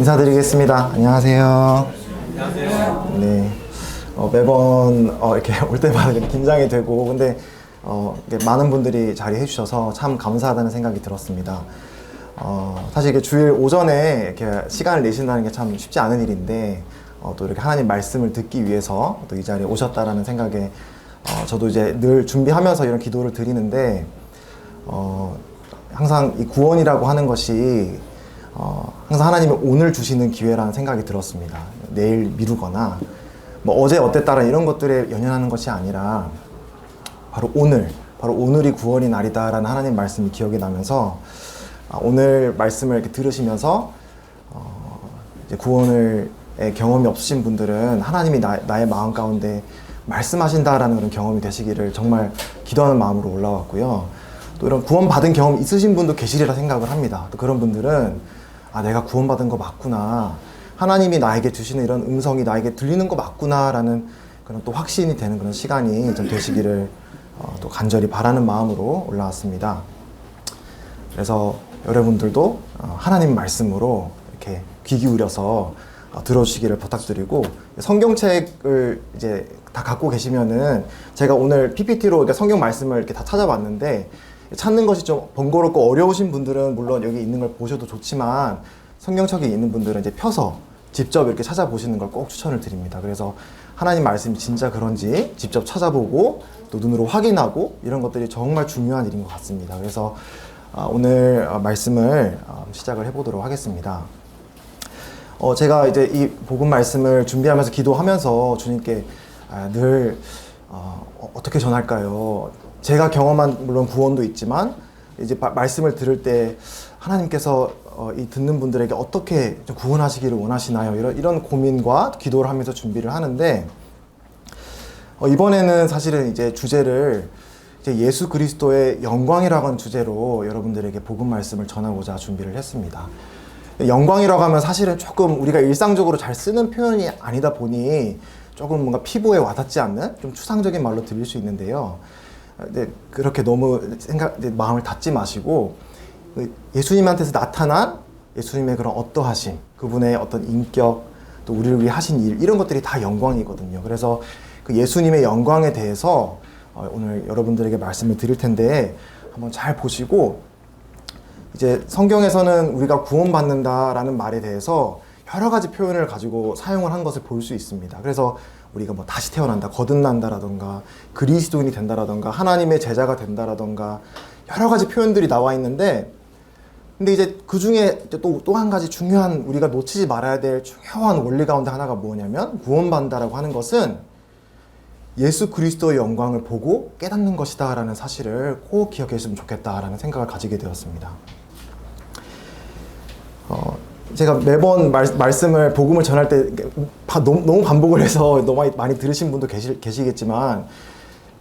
인사드리겠습니다. 안녕하세요. 안녕하세요. 네. 매번 이렇게 올 때마다 이렇게 긴장이 되고, 근데 이렇게 많은 분들이 자리해 주셔서 참 감사하다는 생각이 들었습니다. 사실 이게 주일 오전에 이렇게 시간을 내신다는 게 참 쉽지 않은 일인데, 또 이렇게 하나님 말씀을 듣기 위해서 또 이 자리에 오셨다라는 생각에 저도 이제 늘 준비하면서 이런 기도를 드리는데, 항상 이 구원이라고 하는 것이 항상 하나님이 오늘 주시는 기회라는 생각이 들었습니다. 내일 미루거나 뭐 어제 어땠다라 이런 것들에 연연하는 것이 아니라 바로 오늘이 구원의 날이다라는 하나님 말씀이 기억이 나면서 오늘 말씀을 이렇게 들으시면서 이제 구원의 경험이 없으신 분들은 하나님이 나의 마음 가운데 말씀하신다라는 그런 경험이 되시기를 정말 기도하는 마음으로 올라왔고요. 또 이런 구원받은 경험 있으신 분도 계시리라 생각을 합니다. 또 그런 분들은 내가 구원받은 거 맞구나, 하나님이 나에게 주시는 이런 음성이 나에게 들리는 거 맞구나 라는 그런 또 확신이 되는 그런 시간이 좀 되시기를 또 간절히 바라는 마음으로 올라왔습니다. 그래서 여러분들도 하나님 말씀으로 이렇게 귀 기울여서 들어주시기를 부탁드리고, 성경책을 이제 다 갖고 계시면은 제가 오늘 PPT로 이렇게 성경 말씀을 이렇게 다 찾아봤는데, 찾는 것이 좀 번거롭고 어려우신 분들은 물론 여기 있는 걸 보셔도 좋지만, 성경책이 있는 분들은 이제 펴서 직접 이렇게 찾아보시는 걸 꼭 추천을 드립니다. 그래서 하나님 말씀이 진짜 그런지 직접 찾아보고 또 눈으로 확인하고 이런 것들이 정말 중요한 일인 것 같습니다. 그래서 오늘 말씀을 시작을 해보도록 하겠습니다. 제가 이제 이 복음 말씀을 준비하면서 기도하면서 주님께 늘 어떻게 전할까요? 제가 경험한 물론 구원도 있지만 이제 말씀을 들을 때 하나님께서 이 듣는 분들에게 어떻게 좀 구원하시기를 원하시나요? 이런 고민과 기도를 하면서 준비를 하는데, 이번에는 사실은 이제 주제를 이제 예수 그리스도의 영광이라고 하는 주제로 여러분들에게 복음 말씀을 전하고자 준비를 했습니다. 영광이라고 하면 사실은 조금 우리가 일상적으로 잘 쓰는 표현이 아니다 보니 조금 뭔가 피부에 와닿지 않는 좀 추상적인 말로 들릴 수 있는데요. 그렇게 너무 마음을 닫지 마시고, 예수님한테서 나타난 예수님의 그런 어떠하심, 그분의 어떤 인격, 또 우리를 위해 하신 일, 이런 것들이 다 영광이거든요. 그래서 그 예수님의 영광에 대해서 오늘 여러분들에게 말씀을 드릴 텐데, 한번 잘 보시고, 이제 성경에서는 우리가 구원받는다라는 말에 대해서 여러 가지 표현을 가지고 사용을 한 것을 볼 수 있습니다. 그래서 우리가 뭐 다시 태어난다, 거듭난다라던가, 그리스도인이 된다라던가, 하나님의 제자가 된다라던가, 여러 가지 표현들이 나와 있는데, 근데 이제 그 중에 또 한 가지 중요한, 우리가 놓치지 말아야 될 중요한 원리 가운데 하나가 뭐냐면, 구원받는다라고 하는 것은 예수 그리스도의 영광을 보고 깨닫는 것이다 라는 사실을 꼭 기억해 주시면 좋겠다라는 생각을 가지게 되었습니다. 제가 매번 말씀을, 복음을 전할 때 너무 반복을 해서 너무 많이 들으신 분도 계시겠지만,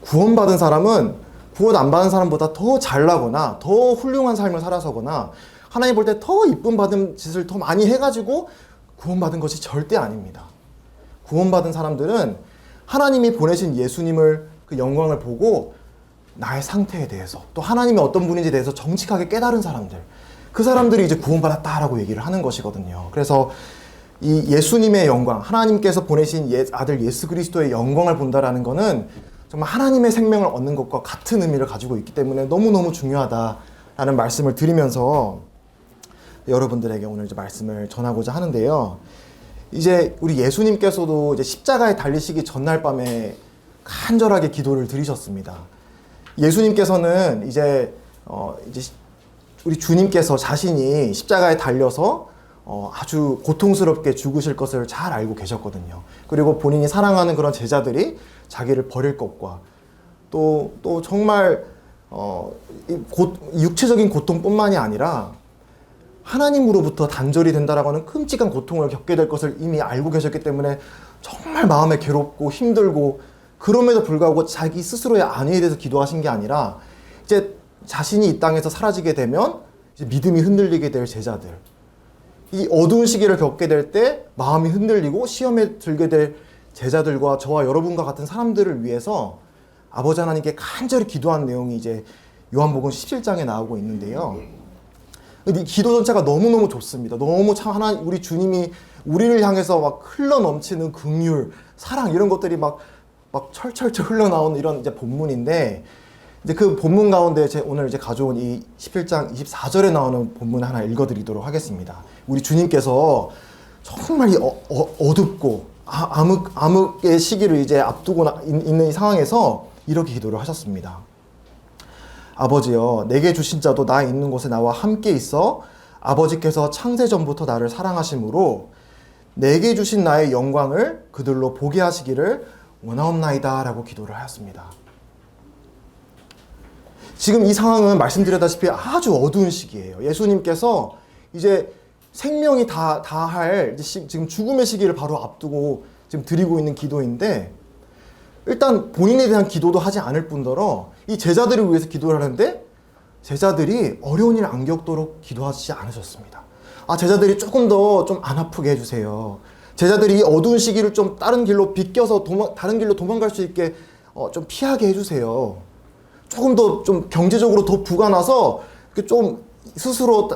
구원받은 사람은 구원 안 받은 사람보다 더 잘나거나 더 훌륭한 삶을 살아서거나 하나님 볼 때 더 이쁨 받은 짓을 더 많이 해가지고 구원받은 것이 절대 아닙니다. 구원받은 사람들은 하나님이 보내신 예수님을, 그 영광을 보고 나의 상태에 대해서, 또 하나님이 어떤 분인지에 대해서 정직하게 깨달은 사람들, 그 사람들이 이제 구원받았다라고 얘기를 하는 것이거든요. 그래서 이 예수님의 영광, 하나님께서 보내신 아들 예수 그리스도의 영광을 본다라는 거는 정말 하나님의 생명을 얻는 것과 같은 의미를 가지고 있기 때문에 너무너무 중요하다라는 말씀을 드리면서 여러분들에게 오늘 이제 말씀을 전하고자 하는데요. 이제 우리 예수님께서도 이제 십자가에 달리시기 전날 밤에 간절하게 기도를 드리셨습니다. 예수님께서는 이제 우리 주님께서 자신이 십자가에 달려서 아주 고통스럽게 죽으실 것을 잘 알고 계셨거든요. 그리고 본인이 사랑하는 그런 제자들이 자기를 버릴 것과 또 정말 육체적인 고통뿐만이 아니라 하나님으로부터 단절이 된다라고 하는 끔찍한 고통을 겪게 될 것을 이미 알고 계셨기 때문에 정말 마음에 괴롭고 힘들고, 그럼에도 불구하고 자기 스스로의 안위에 대해서 기도하신 게 아니라 이제 자신이 이 땅에서 사라지게 되면 이제 믿음이 흔들리게 될 제자들, 이 어두운 시기를 겪게 될 때 마음이 흔들리고 시험에 들게 될 제자들과 저와 여러분과 같은 사람들을 위해서 아버지 하나님께 간절히 기도한 내용이 이제 요한복음 17장에 나오고 있는데요. 이 기도 전체가 너무너무 좋습니다. 너무 참 우리 주님이 우리를 향해서 막 흘러 넘치는 긍휼, 사랑 이런 것들이 막 철철철 흘러나오는 이런 이제 본문인데, 이제 그 본문 가운데 오늘 이제 가져온 이 11장 24절에 나오는 본문 하나 읽어드리도록 하겠습니다. 우리 주님께서 정말 이 어둡고 암흑의 시기를 이제 앞두고 있는 이 상황에서 이렇게 기도를 하셨습니다. 아버지여, 내게 주신 자도 나 있는 곳에 나와 함께 있어 아버지께서 창세전부터 나를 사랑하심으로 내게 주신 나의 영광을 그들로 보게 하시기를 원하옵나이다 라고 기도를 하였습니다. 지금 이 상황은 말씀드렸다시피 아주 어두운 시기예요. 예수님께서 이제 생명이 다할 지금 죽음의 시기를 바로 앞두고 지금 드리고 있는 기도인데, 일단 본인에 대한 기도도 하지 않을 뿐더러 이 제자들을 위해서 기도를 하는데 제자들이 어려운 일 안 겪도록 기도하지 않으셨습니다. 제자들이 조금 더 좀 안 아프게 해주세요. 제자들이 이 어두운 시기를 좀 다른 길로 비껴서 다른 길로 도망갈 수 있게 좀 피하게 해주세요. 조금 더 좀 경제적으로 더 부가 나서 좀 스스로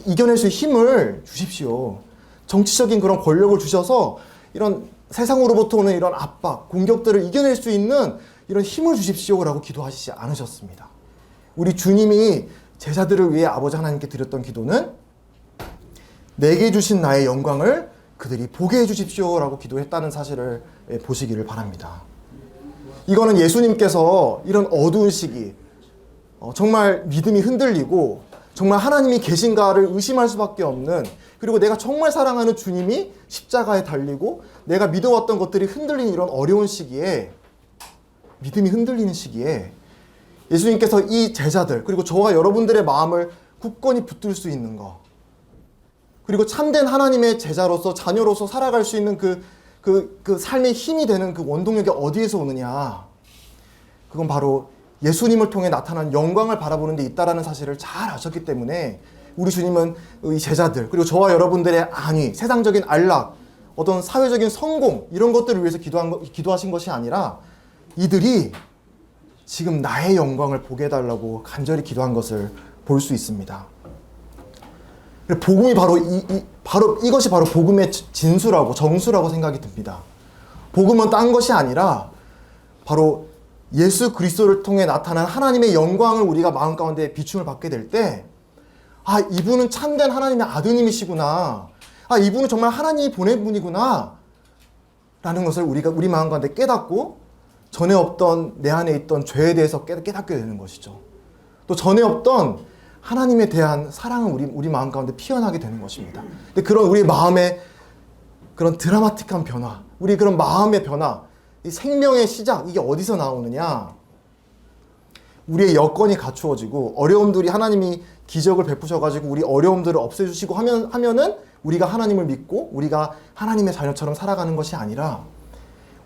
이겨낼 수 있는 힘을 주십시오. 정치적인 그런 권력을 주셔서 이런 세상으로부터 오는 이런 압박, 공격들을 이겨낼 수 있는 이런 힘을 주십시오라고 기도하시지 않으셨습니다. 우리 주님이 제자들을 위해 아버지 하나님께 드렸던 기도는 내게 주신 나의 영광을 그들이 보게 해주십시오라고 기도했다는 사실을 보시기를 바랍니다. 이거는 예수님께서 이런 어두운 시기, 정말 믿음이 흔들리고 정말 하나님이 계신가를 의심할 수밖에 없는, 그리고 내가 정말 사랑하는 주님이 십자가에 달리고 내가 믿어왔던 것들이 흔들리는 이런 어려운 시기에, 믿음이 흔들리는 시기에 예수님께서 이 제자들 그리고 저와 여러분들의 마음을 굳건히 붙들 수 있는 것, 그리고 참된 하나님의 제자로서 자녀로서 살아갈 수 있는 그 삶의 힘이 되는 그 원동력이 어디에서 오느냐, 그건 바로 예수님을 통해 나타난 영광을 바라보는 데 있다라는 사실을 잘 아셨기 때문에 우리 주님은 이 제자들 그리고 저와 여러분들의 안위, 세상적인 안락, 어떤 사회적인 성공 이런 것들을 위해서 기도하신 것이 아니라 이들이 지금 나의 영광을 보게 해달라고 간절히 기도한 것을 볼 수 있습니다. 복음이 바로 이것이 바로 복음의 진수라고 정수라고 생각이 듭니다. 복음은 딴 것이 아니라 바로 예수 그리스도를 통해 나타난 하나님의 영광을 우리가 마음 가운데 비춤을 받게 될 때, 이분은 참된 하나님의 아드님이시구나, 이분은 정말 하나님이 보낸 분이구나 라는 것을 우리 마음 가운데 깨닫고 전에 없던 내 안에 있던 죄에 대해서 깨닫게 되는 것이죠. 또 전에 없던 하나님에 대한 사랑을 우리 마음 가운데 피어나게 되는 것입니다. 근데 그런 우리 마음의 그런 드라마틱한 변화, 우리 그런 마음의 변화, 이 생명의 시작, 이게 어디서 나오느냐? 우리의 여건이 갖추어지고 어려움들이 하나님이 기적을 베푸셔가지고 우리 어려움들을 없애주시고 하면은 우리가 하나님을 믿고 우리가 하나님의 자녀처럼 살아가는 것이 아니라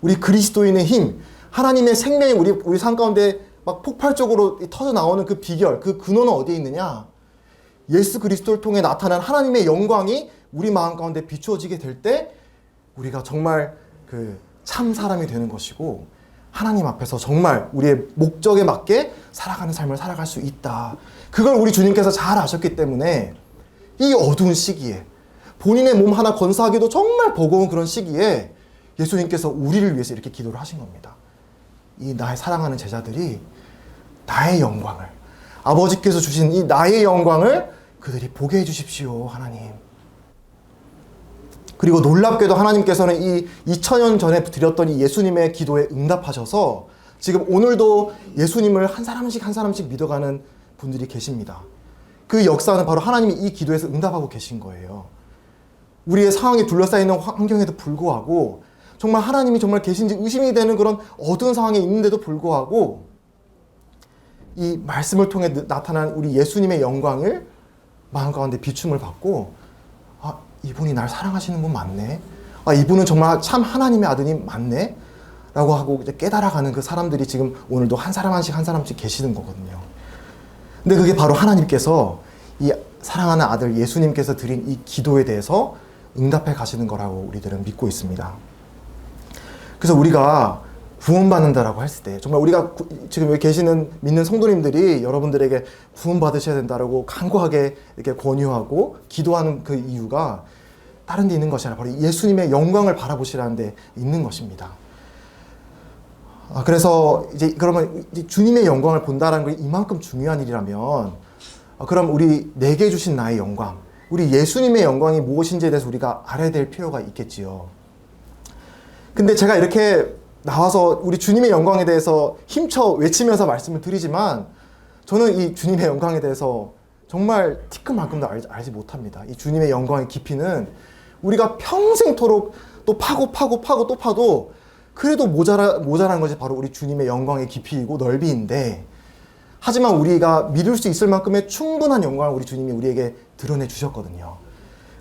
우리 그리스도인의 힘, 하나님의 생명이 우리 삶 가운데 막 폭발적으로 터져 나오는 그 비결, 그 근원은 어디에 있느냐? 예수 그리스도를 통해 나타난 하나님의 영광이 우리 마음 가운데 비추어지게 될 때 우리가 정말 참 사람이 되는 것이고 하나님 앞에서 정말 우리의 목적에 맞게 살아가는 삶을 살아갈 수 있다. 그걸 우리 주님께서 잘 아셨기 때문에 이 어두운 시기에 본인의 몸 하나 건사하기도 정말 버거운 그런 시기에 예수님께서 우리를 위해서 이렇게 기도를 하신 겁니다. 이 나의 사랑하는 제자들이 나의 영광을, 아버지께서 주신 이 나의 영광을 그들이 보게 해주십시오, 하나님. 그리고 놀랍게도 하나님께서는 이 2000년 전에 드렸던 이 예수님의 기도에 응답하셔서 지금 오늘도 예수님을 한 사람씩 믿어가는 분들이 계십니다. 그 역사는 바로 하나님이 이 기도에서 응답하고 계신 거예요. 우리의 상황에 둘러싸이는 환경에도 불구하고 정말 하나님이 정말 계신지 의심이 되는 그런 어두운 상황에 있는데도 불구하고 이 말씀을 통해 나타난 우리 예수님의 영광을 마음 가운데 비춤을 받고 이분이 날 사랑하시는 분 맞네. 이분은 정말 참 하나님의 아드님 맞네. 라고 하고 이제 깨달아가는 그 사람들이 지금 오늘도 한 사람씩 계시는 거거든요. 근데 그게 바로 하나님께서 이 사랑하는 아들 예수님께서 드린 이 기도에 대해서 응답해 가시는 거라고 우리들은 믿고 있습니다. 그래서 우리가 구원받는다라고 했을 때 정말 우리가 지금 여기 계시는 믿는 성도님들이 여러분들에게 구원받으셔야 된다라고 간곡하게 이렇게 권유하고 기도하는 그 이유가 다른 데 있는 것이 아니라 바로 예수님의 영광을 바라보시라는 데 있는 것입니다. 그래서 이제 그러면 이제 주님의 영광을 본다라는 게 이만큼 중요한 일이라면 그럼 우리 내게 주신 나의 영광, 우리 예수님의 영광이 무엇인지에 대해서 우리가 알아야 될 필요가 있겠지요. 근데 제가 이렇게 나와서 우리 주님의 영광에 대해서 힘쳐 외치면서 말씀을 드리지만 저는 이 주님의 영광에 대해서 정말 티끌만큼도 알지 못합니다. 이 주님의 영광의 깊이는 우리가 평생토록 또 파고 또 파도 그래도 모자란 것이 바로 우리 주님의 영광의 깊이이고 넓이인데, 하지만 우리가 믿을 수 있을 만큼의 충분한 영광을 우리 주님이 우리에게 드러내 주셨거든요.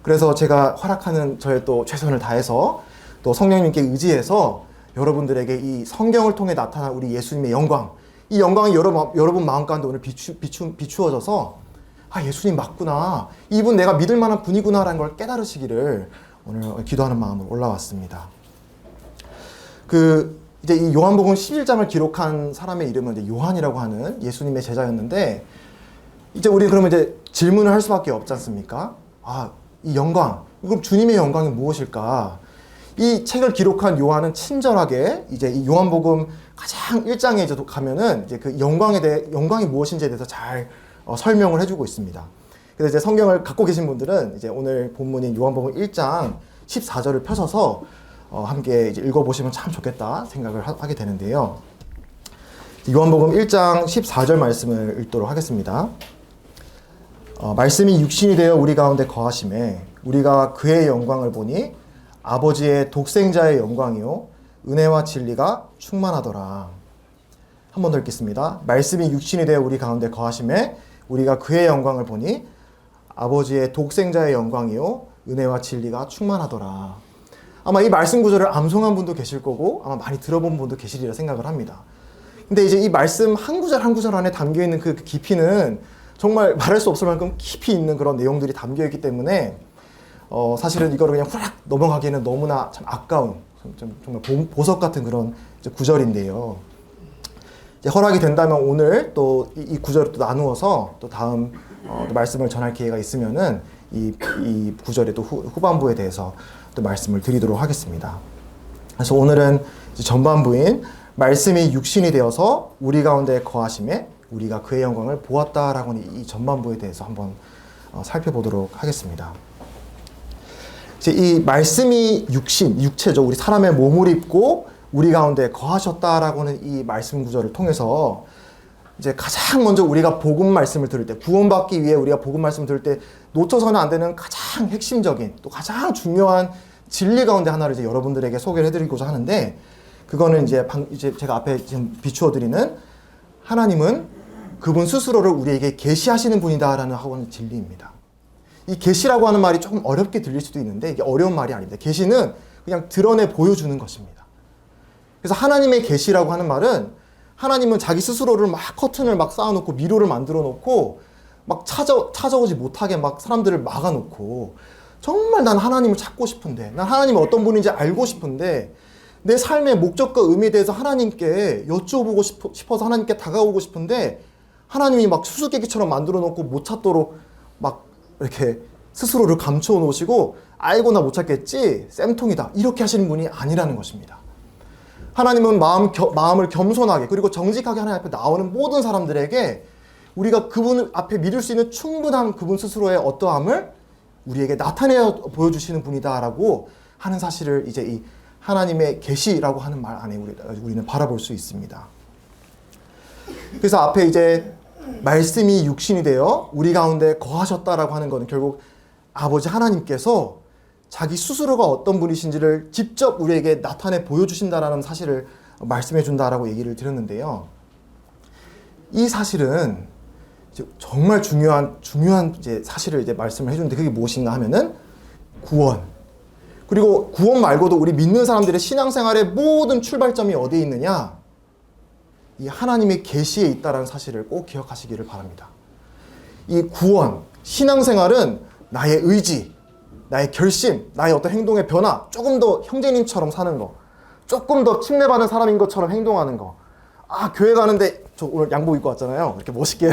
그래서 제가 허락하는 저의 또 최선을 다해서 또 성령님께 의지해서 여러분들에게 이 성경을 통해 나타난 우리 예수님의 영광, 이 영광이 여러분 마음 가운데 오늘 비추어져서 예수님 맞구나, 이분 내가 믿을 만한 분이구나 라는 걸 깨달으시기를 오늘 기도하는 마음으로 올라왔습니다. 이제 이 요한복음 11장을 기록한 사람의 이름은 이제 요한이라고 하는 예수님의 제자였는데, 이제 우리 그러면 이제 질문을 할 수밖에 없지 않습니까? 이 영광, 그럼 주님의 영광이 무엇일까? 이 책을 기록한 요한은 친절하게 이제 이 요한복음 가장 1장에 이제 가면은 이제 그 영광이 무엇인지에 대해서 잘 설명을 해주고 있습니다. 그래서 이제 성경을 갖고 계신 분들은 이제 오늘 본문인 요한복음 1장 14절을 펴셔서 함께 이제 읽어보시면 참 좋겠다 생각을 하게 되는데요. 요한복음 1장 14절 말씀을 읽도록 하겠습니다. 말씀이 육신이 되어 우리 가운데 거하심에 우리가 그의 영광을 보니 아버지의 독생자의 영광이요 은혜와 진리가 충만하더라. 한 번 더 읽겠습니다. 말씀이 육신이 되어 우리 가운데 거하심에 우리가 그의 영광을 보니 아버지의 독생자의 영광이요 은혜와 진리가 충만하더라. 아마 이 말씀 구절을 암송한 분도 계실 거고 아마 많이 들어본 분도 계시리라 생각을 합니다. 근데 이제 이 말씀 한 구절 한 구절 안에 담겨있는 그 깊이는 정말 말할 수 없을 만큼 깊이 있는 그런 내용들이 담겨있기 때문에 사실은 이거를 그냥 후락 넘어가기에는 너무나 참 아까운 정말 보석 같은 그런 구절인데요. 이제 허락이 된다면 오늘 또 이 구절을 또 나누어서 또 다음 또 말씀을 전할 기회가 있으면은 이 구절의 또 후반부에 대해서 또 말씀을 드리도록 하겠습니다. 그래서 오늘은 이제 전반부인 말씀이 육신이 되어서 우리 가운데 거하심에 우리가 그의 영광을 보았다라고 하는 이 전반부에 대해서 한번 살펴보도록 하겠습니다. 이제 이 말씀이 육체죠. 우리 사람의 몸을 입고 우리 가운데 거하셨다라고 하는 이 말씀 구절을 통해서 이제 가장 먼저 우리가 복음 말씀을 들을 때, 구원받기 위해 우리가 복음 말씀을 들을 때 놓쳐서는 안 되는 가장 핵심적인 또 가장 중요한 진리 가운데 하나를 이제 여러분들에게 소개를 해드리고자 하는데, 그거는 이제 제가 앞에 지금 비추어드리는 하나님은 그분 스스로를 우리에게 계시하시는 분이다라는 하고는 진리입니다. 이 계시라고 하는 말이 조금 어렵게 들릴 수도 있는데 이게 어려운 말이 아닙니다. 계시는 그냥 드러내 보여주는 것입니다. 그래서 하나님의 계시라고 하는 말은 하나님은 자기 스스로를 막 커튼을 막 쌓아놓고 미로를 만들어 놓고 막 찾아오지 못하게 막 사람들을 막아놓고 정말 난 하나님을 찾고 싶은데, 난 하나님이 어떤 분인지 알고 싶은데 내 삶의 목적과 의미에 대해서 하나님께 여쭤보고 싶어서 하나님께 다가오고 싶은데 하나님이 막 수수께끼처럼 만들어 놓고 못 찾도록 막 이렇게 스스로를 감춰 놓으시고 알고나 못 찾겠지 쌤통이다 이렇게 하시는 분이 아니라는 것입니다. 하나님은 마음을 겸손하게 그리고 정직하게 하나님 앞에 나오는 모든 사람들에게 우리가 그분 앞에 믿을 수 있는 충분한 그분 스스로의 어떠함을 우리에게 나타내어 보여주시는 분이다라고 하는 사실을 이제 이 하나님의 계시라고 하는 말 안에 우리는 바라볼 수 있습니다. 그래서 앞에 이제 말씀이 육신이 되어 우리 가운데 거하셨다라고 하는 것은 결국 아버지 하나님께서 자기 스스로가 어떤 분이신지를 직접 우리에게 나타내 보여주신다라는 사실을 말씀해 준다라고 얘기를 드렸는데요. 이 사실은 정말 중요한 이제 사실을 이제 말씀을 해주는데 그게 무엇인가 하면은 구원. 그리고 구원 말고도 우리 믿는 사람들의 신앙생활의 모든 출발점이 어디에 있느냐? 이 하나님의 계시에 있다라는 사실을 꼭 기억하시기를 바랍니다. 이 구원, 신앙생활은 나의 의지, 나의 결심, 나의 어떤 행동의 변화, 조금 더 형제님처럼 사는 거, 조금 더 침례받은 사람인 것처럼 행동하는 거. 아, 교회 가는데 저 오늘 양복 입고 왔잖아요. 이렇게 멋있게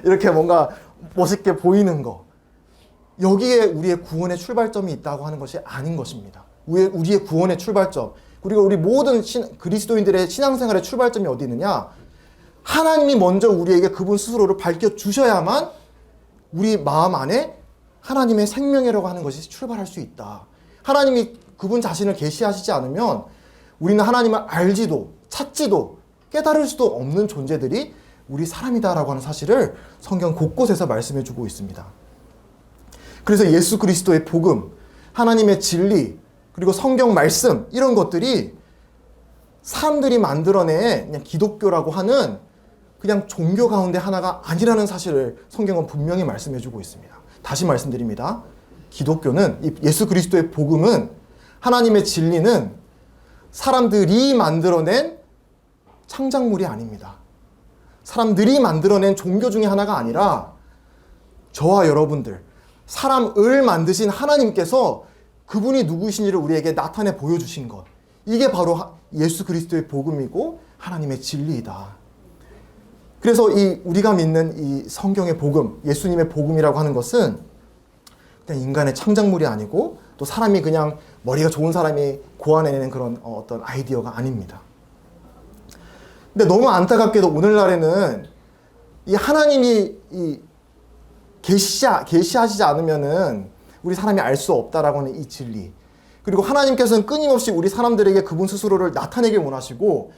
이렇게 뭔가 멋있게 보이는 거. 여기에 우리의 구원의 출발점이 있다고 하는 것이 아닌 것입니다. 우리의 구원의 출발점, 그리고 우리 모든 그리스도인들의 신앙생활의 출발점이 어디 있느냐? 하나님이 먼저 우리에게 그분 스스로를 밝혀주셔야만 우리 마음 안에 하나님의 생명이라고 하는 것이 출발할 수 있다. 하나님이 그분 자신을 계시하시지 않으면 우리는 하나님을 알지도 찾지도 깨달을 수도 없는 존재들이 우리 사람이다라고 하는 사실을 성경 곳곳에서 말씀해주고 있습니다. 그래서 예수 그리스도의 복음, 하나님의 진리, 그리고 성경 말씀, 이런 것들이 사람들이 만들어낸 그냥 기독교라고 하는 그냥 종교 가운데 하나가 아니라는 사실을 성경은 분명히 말씀해주고 있습니다. 다시 말씀드립니다. 기독교는, 예수 그리스도의 복음은, 하나님의 진리는 사람들이 만들어낸 창작물이 아닙니다. 사람들이 만들어낸 종교 중에 하나가 아니라 저와 여러분들, 사람을 만드신 하나님께서 그분이 누구이신지를 우리에게 나타내 보여주신 것, 이게 바로 예수 그리스도의 복음이고 하나님의 진리이다. 그래서 우리가 믿는 이 성경의 복음, 예수님의 복음이라고 하는 것은 그냥 인간의 창작물이 아니고 또 사람이 그냥 머리가 좋은 사람이 고안해내는 그런 어떤 아이디어가 아닙니다. 근데 너무 안타깝게도 오늘날에는 이 하나님이 계시하시지 않으면은 우리 사람이 알 수 없다라고 하는 이 진리, 그리고 하나님께서는 끊임없이 우리 사람들에게 그분 스스로를 나타내길 원하시고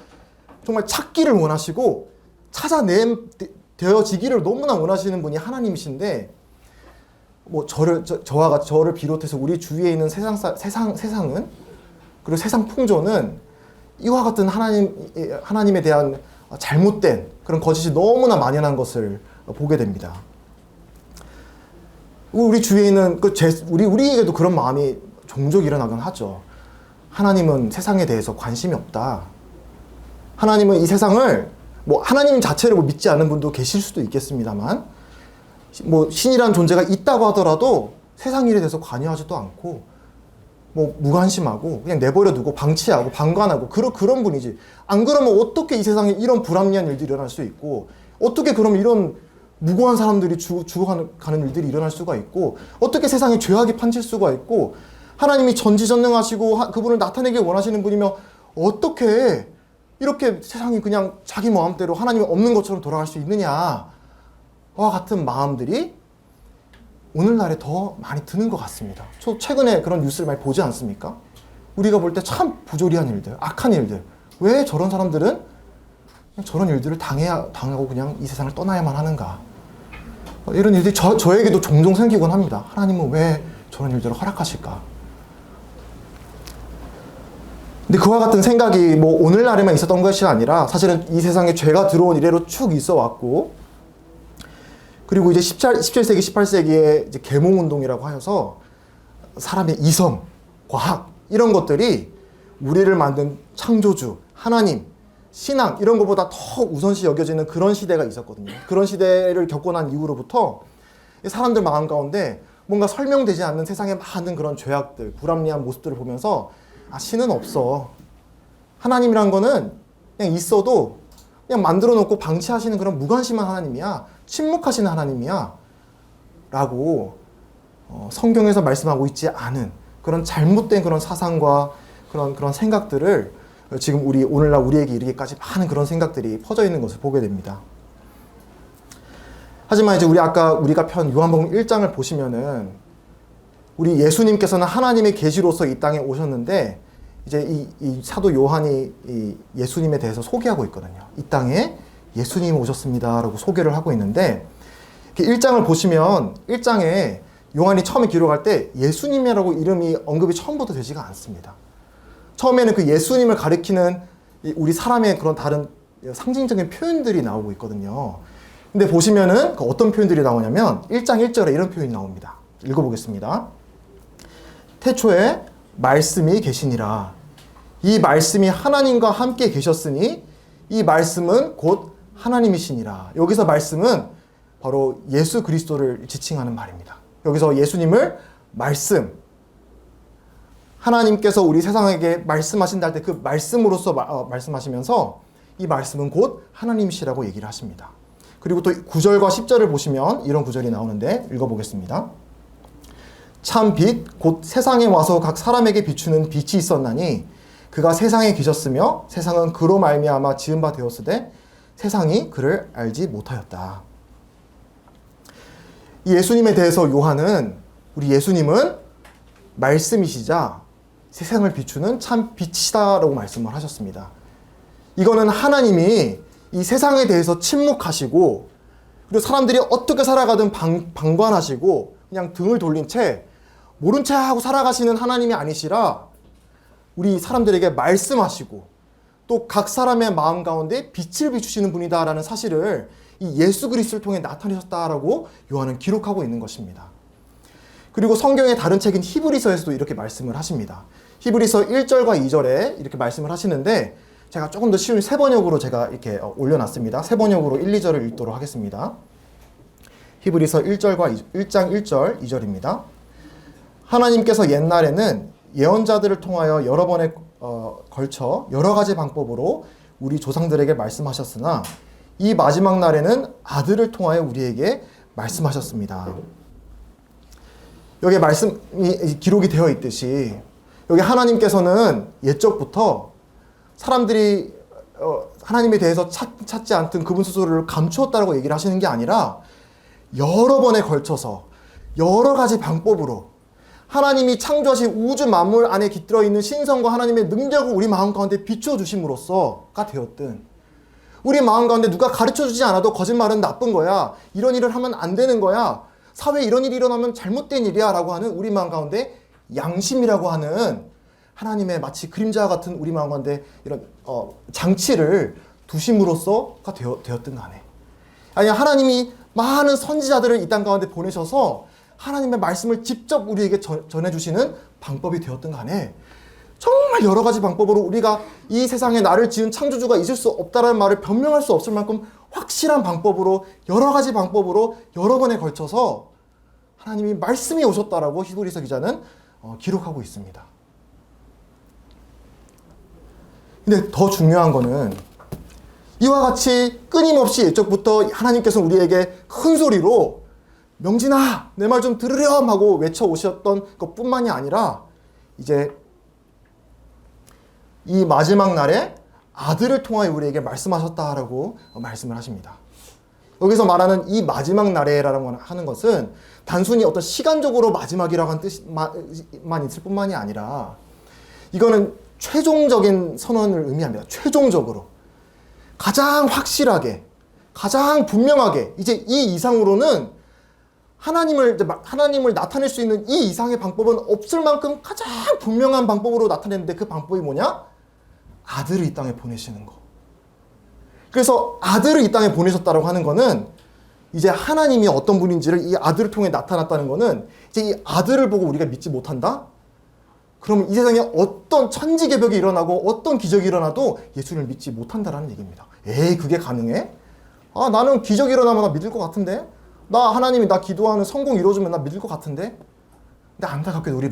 정말 찾기를 원하시고 찾아내어지기를 너무나 원하시는 분이 하나님이신데, 뭐 저를 비롯해서 우리 주위에 있는 세상은, 그리고 세상 풍조는 이와 같은 하나님에 대한 잘못된 그런 거짓이 너무나 만연한 것을 보게 됩니다. 우리 주위에 있는 우리에게도 그런 마음이 종종 일어나곤 하죠. 하나님은 세상에 대해서 관심이 없다. 하나님은 이 세상을, 뭐 하나님 자체를 믿지 않는 분도 계실 수도 있겠습니다만, 뭐 신이라는 존재가 있다고 하더라도 세상 일에 대해서 관여하지도 않고 뭐 무관심하고 그냥 내버려두고 방치하고 방관하고 그런 분이지. 안 그러면 어떻게 이 세상에 이런 불합리한 일들이 일어날 수 있고, 어떻게 그럼 이런 무고한 사람들이 죽어가는 일들이 일어날 수가 있고, 어떻게 세상에 죄악이 판칠 수가 있고, 하나님이 전지전능하시고 그분을 나타내길 원하시는 분이며 어떻게 이렇게 세상이 그냥 자기 마음대로 하나님이 없는 것처럼 돌아갈 수 있느냐와 같은 마음들이 오늘날에 더 많이 드는 것 같습니다. 저 최근에 그런 뉴스를 많이 보지 않습니까? 우리가 볼 때 참 부조리한 일들, 악한 일들, 왜 저런 사람들은 저런 일들을 당하고 그냥 이 세상을 떠나야만 하는가, 이런 일들이 저에게도 종종 생기곤 합니다. 하나님은 왜 저런 일들을 허락하실까? 근데 그와 같은 생각이 뭐 오늘날에만 있었던 것이 아니라 사실은 이 세상에 죄가 들어온 이래로 쭉 있어 왔고, 그리고 이제 17세기, 18세기에 이제 계몽운동이라고 하여서 사람의 이성, 과학, 이런 것들이 우리를 만든 창조주, 하나님, 신앙, 이런 것보다 더 우선시 여겨지는 그런 시대가 있었거든요. 그런 시대를 겪고 난 이후로부터 사람들 마음 가운데 뭔가 설명되지 않는 세상의 많은 그런 죄악들, 불합리한 모습들을 보면서 신은 없어. 하나님이란 거는 그냥 있어도 그냥 만들어 놓고 방치하시는 그런 무관심한 하나님이야. 침묵하시는 하나님이야. 라고 성경에서 말씀하고 있지 않은 그런 잘못된 그런 사상과 그런 생각들을 지금 오늘날 우리에게 이르기까지 많은 그런 생각들이 퍼져 있는 것을 보게 됩니다. 하지만 이제 우리가 편 요한복음 1장을 보시면은 우리 예수님께서는 하나님의 계시로서 이 땅에 오셨는데, 이제 이 사도 요한이 이 예수님에 대해서 소개하고 있거든요. 이 땅에 예수님이 오셨습니다라고 소개를 하고 있는데, 1장을 보시면 1장에 요한이 처음에 기록할 때 예수님이라고 이름이 언급이 처음부터 되지가 않습니다. 처음에는 그 예수님을 가리키는 우리 사람의 그런 다른 상징적인 표현들이 나오고 있거든요. 근데 보시면은 어떤 표현들이 나오냐면 1장 1절에 이런 표현이 나옵니다. 읽어보겠습니다. 태초에 말씀이 계시니라. 이 말씀이 하나님과 함께 계셨으니 이 말씀은 곧 하나님이시니라. 여기서 말씀은 바로 예수 그리스도를 지칭하는 말입니다. 여기서 예수님을 말씀, 하나님께서 우리 세상에게 말씀하신다 할 때 그 말씀으로서 말씀하시면서 이 말씀은 곧 하나님이시라고 얘기를 하십니다. 그리고 또 9절과 10절을 보시면 이런 구절이 나오는데 읽어보겠습니다. 참 빛 곧 세상에 와서 각 사람에게 비추는 빛이 있었나니 그가 세상에 계셨으며 세상은 그로 말미암아 지은 바 되었으되 세상이 그를 알지 못하였다. 이 예수님에 대해서 요한은 우리 예수님은 말씀이시자 세상을 비추는 참 빛이다라고 말씀을 하셨습니다. 이거는 하나님이 이 세상에 대해서 침묵하시고 그리고 사람들이 어떻게 살아가든 방관하시고 그냥 등을 돌린 채 모른 채 하고 살아가시는 하나님이 아니시라 우리 사람들에게 말씀하시고 또 각 사람의 마음 가운데 빛을 비추시는 분이다라는 사실을 이 예수 그리스도를 통해 나타내셨다라고 요한은 기록하고 있는 것입니다. 그리고 성경의 다른 책인 히브리서에서도 이렇게 말씀을 하십니다. 히브리서 1절과 2절에 이렇게 말씀을 하시는데 제가 조금 더 쉬운 세 번역으로 제가 이렇게 올려놨습니다. 세 번역으로 1, 2절을 읽도록 하겠습니다. 히브리서 1장 1절 2절입니다. 하나님께서 옛날에는 예언자들을 통하여 여러 번에 걸쳐 여러 가지 방법으로 우리 조상들에게 말씀하셨으나 이 마지막 날에는 아들을 통하여 우리에게 말씀하셨습니다. 여기에 말씀이 기록이 되어 있듯이 여기 하나님께서는 옛적부터 사람들이 하나님에 대해서 찾지 않던 그분 스스로를 감추었다고 얘기를 하시는 게 아니라 여러 번에 걸쳐서 여러 가지 방법으로 하나님이 창조하신 우주 만물 안에 깃들어 있는 신성과 하나님의 능력을 우리 마음 가운데 비춰주심으로써가 되었든 우리 마음 가운데 누가 가르쳐주지 않아도 거짓말은 나쁜 거야, 이런 일을 하면 안 되는 거야, 사회에 이런 일이 일어나면 잘못된 일이야 라고 하는 우리 마음 가운데 양심이라고 하는 하나님의 마치 그림자와 같은 우리 마음 가운데 이런 장치를 두심으로써가 되었든 간에 아니 하나님이 많은 선지자들을 이 땅 가운데 보내셔서 하나님의 말씀을 직접 우리에게 전해주시는 방법이 되었든 간에 정말 여러 가지 방법으로 우리가 이 세상에 나를 지은 창조주가 있을 수 없다는 말을 변명할 수 없을 만큼 확실한 방법으로 여러 가지 방법으로 여러 번에 걸쳐서 하나님이 말씀이 오셨다라고 히브리서 기자는 기록하고 있습니다. 근데 더 중요한 거는 이와 같이 끊임없이 옛적부터 하나님께서 우리에게 큰 소리로 명진아 내 말 좀 들으렴 하고 외쳐오셨던 것뿐만이 아니라 이제 이 마지막 날에 아들을 통하여 우리에게 말씀하셨다라고 말씀을 하십니다. 여기서 말하는 이 마지막 날에라고 하는 것은 단순히 어떤 시간적으로 마지막이라고 하는 뜻만 있을 뿐만이 아니라 이거는 최종적인 선언을 의미합니다. 최종적으로 가장 확실하게 가장 분명하게 이제 이 이상으로는 하나님을 나타낼 수 있는 이 이상의 방법은 없을 만큼 가장 분명한 방법으로 나타내는데 그 방법이 뭐냐? 아들을 이 땅에 보내시는 거. 그래서 아들을 이 땅에 보내셨다고 하는 거는 이제 하나님이 어떤 분인지를 이 아들을 통해 나타났다는 거는 이제 이 아들을 보고 우리가 믿지 못한다? 그러면 이 세상에 어떤 천지개벽이 일어나고 어떤 기적이 일어나도 예수를 믿지 못한다라는 얘기입니다. 에이 그게 가능해? 아 나는 기적이 일어나면 나 믿을 것 같은데? 나 하나님이 나 기도하는 성공 이루어주면 나 믿을 것 같은데? 근데 안타깝게도 우리의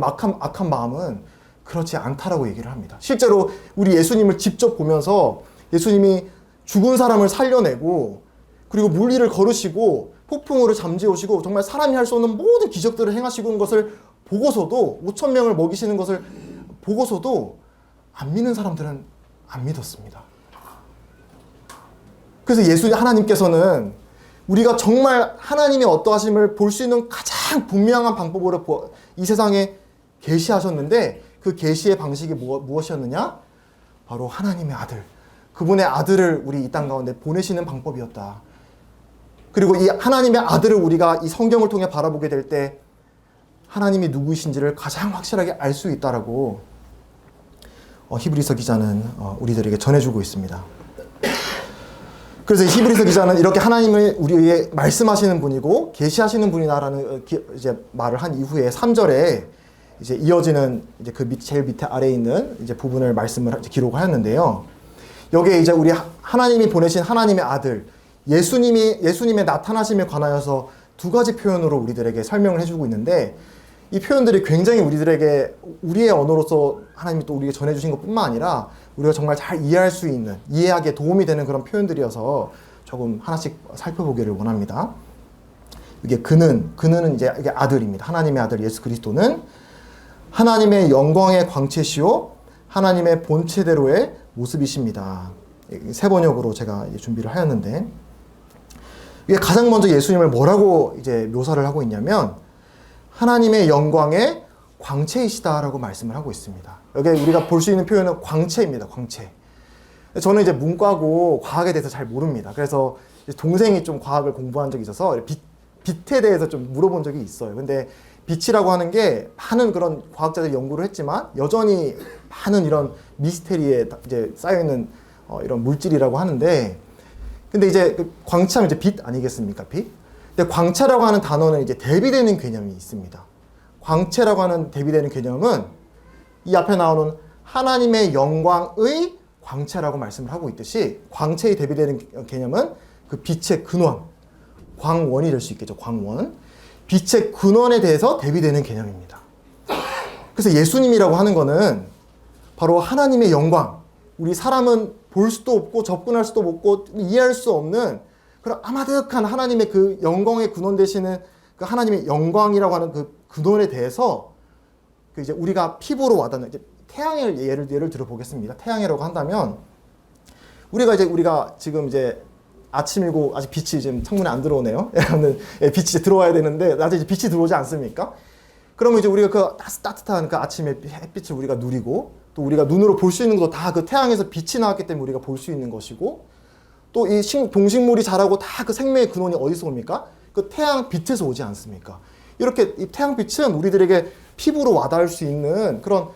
악한 마음은 그렇지 않다라고 얘기를 합니다. 실제로 우리 예수님을 직접 보면서 예수님이 죽은 사람을 살려내고 그리고 물위를 걸으시고 폭풍우를 잠재우시고 정말 사람이 할 수 없는 모든 기적들을 행하시고 것을 보고서도 5,000명을 먹이시는 것을 보고서도 안 믿는 사람들은 안 믿었습니다. 그래서 하나님께서는 우리가 정말 하나님의 어떠하심을 볼 수 있는 가장 분명한 방법으로 이 세상에 계시하셨는데 그 계시의 방식이 무엇이었느냐? 바로 하나님의 아들, 그분의 아들을 우리 이 땅 가운데 보내시는 방법이었다. 그리고 이 하나님의 아들을 우리가 이 성경을 통해 바라보게 될 때 하나님이 누구이신지를 가장 확실하게 알 수 있다라고 히브리서 기자는 우리들에게 전해주고 있습니다. 그래서 히브리서 기자는 이렇게 하나님을 우리에게 말씀하시는 분이고 계시하시는 분이다라는 이제 말을 한 이후에 3절에 이제 이어지는 이제 그 제일 밑에 아래에 있는 이제 부분을 말씀을 기록하였는데요. 여기에 이제 우리 하나님이 보내신 하나님의 아들 예수님의 나타나심에 관하여서 두 가지 표현으로 우리들에게 설명을 해주고 있는데 이 표현들이 굉장히 우리들에게 우리의 언어로서 하나님이 또 우리에게 전해주신 것뿐만 아니라 우리가 정말 잘 이해할 수 있는, 이해하기에 도움이 되는 그런 표현들이어서 조금 하나씩 살펴보기를 원합니다. 이게 그는 이제 이게 아들입니다. 하나님의 아들 예수 그리스도는 하나님의 영광의 광채시요 하나님의 본체대로의 모습이십니다. 세 번역으로 제가 준비를 하였는데, 이게 가장 먼저 예수님을 뭐라고 이제 묘사를 하고 있냐면 하나님의 영광의 광채이시다라고 말씀을 하고 있습니다. 여기 우리가 볼 수 있는 표현은 광채입니다. 광채. 저는 이제 문과고 과학에 대해서 잘 모릅니다. 그래서 동생이 좀 과학을 공부한 적이 있어서 빛에 대해서 좀 물어본 적이 있어요. 근데 빛이라고 하는 게 많은 그런 과학자들이 연구를 했지만 여전히 많은 이런 미스테리에 이제 쌓여있는 이런 물질이라고 하는데, 근데 이제 그 광채하면 이제 빛 아니겠습니까? 빛. 근데 광채라고 하는 단어는 이제 대비되는 개념이 있습니다. 광채라고 하는 대비되는 개념은 이 앞에 나오는 하나님의 영광의 광채라고 말씀을 하고 있듯이, 광채에 대비되는 개념은 그 빛의 근원, 광원이 될 수 있겠죠. 광원. 빛의 근원에 대해서 대비되는 개념입니다. 그래서 예수님이라고 하는 거는 바로 하나님의 영광, 우리 사람은 볼 수도 없고 접근할 수도 없고 이해할 수 없는 그런 아마득한 하나님의 그 영광의 근원 되시는 그 하나님의 영광이라고 하는 그 근원에 대해서 그 이제 우리가 피부로 와닿는, 이제 태양을 예를 들어 보겠습니다. 태양이라고 한다면 우리가 지금 이제 아침이고 아직 빛이 지금 창문에 안 들어오네요. 빛이 이제 들어와야 되는데 낮에 이제 빛이 들어오지 않습니까? 그러면 이제 우리가 그 따뜻한 그 아침의 햇빛을 우리가 누리고, 또 우리가 눈으로 볼 수 있는 것도 다 그 태양에서 빛이 나왔기 때문에 우리가 볼 수 있는 것이고, 또 이 동식물이 자라고 다 그 생명의 근원이 어디서 옵니까? 그 태양 빛에서 오지 않습니까? 이렇게 이 태양 빛은 우리들에게 피부로 와닿을 수 있는 그런